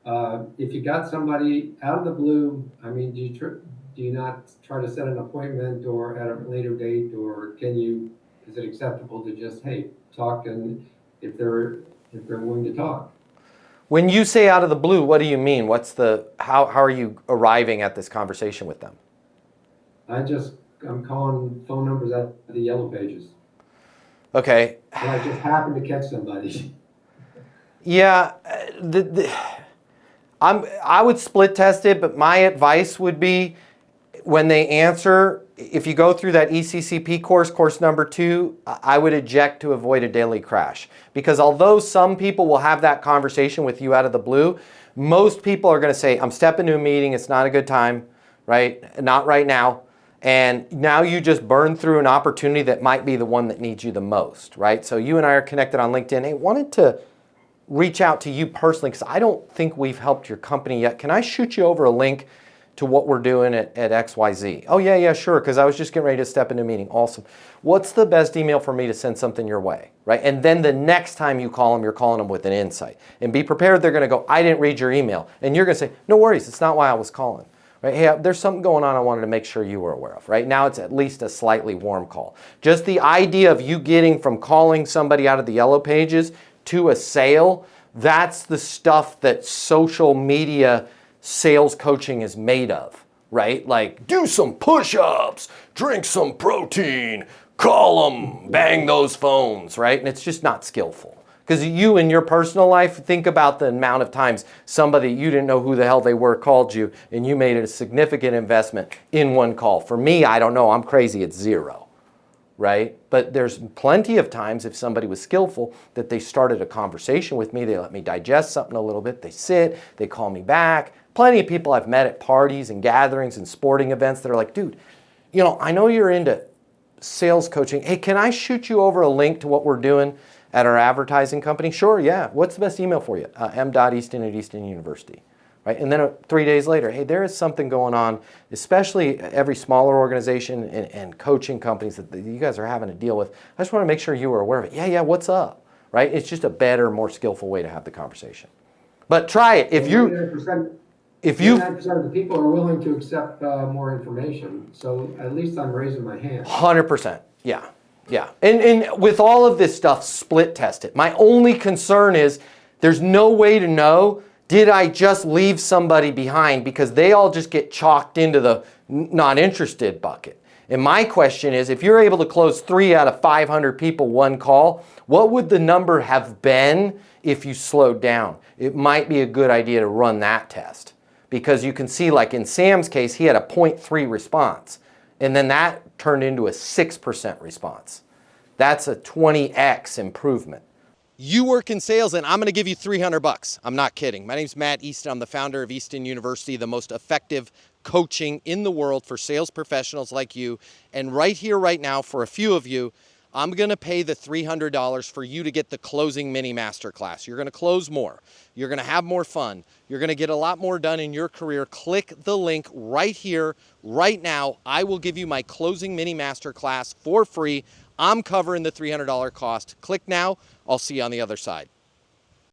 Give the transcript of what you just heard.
If you got somebody out of the blue, I mean, do you not try to set an appointment or at a later date, or is it acceptable to just, hey, talk, and if they're willing to talk? When you say out of the blue, what do you mean? How are you arriving at this conversation with them? I'm calling phone numbers at the yellow pages. Okay. And I just happened to catch somebody. Yeah, I would split test it, but my advice would be when they answer, if you go through that ECCP course number 2, I would eject to avoid a daily crash. Because although some people will have that conversation with you out of the blue, most people are going to say, I'm stepping to a meeting, it's not a good time, right? Not right now. And now you just burn through an opportunity that might be the one that needs you the most, right? So you and I are connected on LinkedIn. Hey, wanted to reach out to you personally because I don't think we've helped your company yet. Can I shoot you over a link to what we're doing at XYZ? Oh, yeah, sure, because I was just getting ready to step into a meeting. Awesome. What's the best email for me to send something your way, right? And then the next time you call them, you're calling them with an insight. And be prepared, they're going to go, I didn't read your email. And you're going to say, no worries, it's not why I was calling. Right? Hey, there's something going on I wanted to make sure you were aware of. Right now, it's at least a slightly warm call. Just the idea of you getting from calling somebody out of the yellow pages to a sale, that's the stuff that social media sales coaching is made of, right? Like, do some push-ups, drink some protein, call them, bang those phones, right? And it's just not skillful. Because you in your personal life, think about the amount of times somebody you didn't know who the hell they were called you and you made a significant investment in one call. For me, I don't know, I'm crazy, it's 0, right? But there's plenty of times if somebody was skillful that they started a conversation with me, they let me digest something a little bit, they sit, they call me back. Plenty of people I've met at parties and gatherings and sporting events that are like, dude, I know you're into sales coaching. Hey, can I shoot you over a link to what we're doing at our advertising company? Sure, yeah. What's the best email for you? m.easton@Easton University. Right? And then 3 days later, hey, there is something going on, especially every smaller organization and coaching companies that you guys are having to deal with. I just want to make sure you are aware of it. Yeah, what's up? Right? It's just a better, more skillful way to have the conversation. But try it. If you 99% of the people are willing to accept more information, so at least I'm raising my hand. 100%, yeah. And with all of this stuff, split test it. My only concern is there's no way to know, did I just leave somebody behind, because they all just get chalked into the not interested bucket. And my question is, if you're able to close 3 out of 500 people one call, what would the number have been if you slowed down? It might be a good idea to run that test. Because you can see, like in Sam's case, he had a 0.3 response. And then that turned into a 6% response. That's a 20x improvement. You work in sales and I'm going to give you $300. I'm not kidding. My name's Matt Easton. I'm the founder of Easton University, the most effective coaching in the world for sales professionals like you. And right here, right now, for a few of you, I'm going to pay the $300 for you to get the closing mini masterclass. You're going to close more. You're going to have more fun. You're going to get a lot more done in your career. Click the link right here, right now. I will give you my closing mini masterclass for free. I'm covering the $300 cost. Click now. I'll see you on the other side.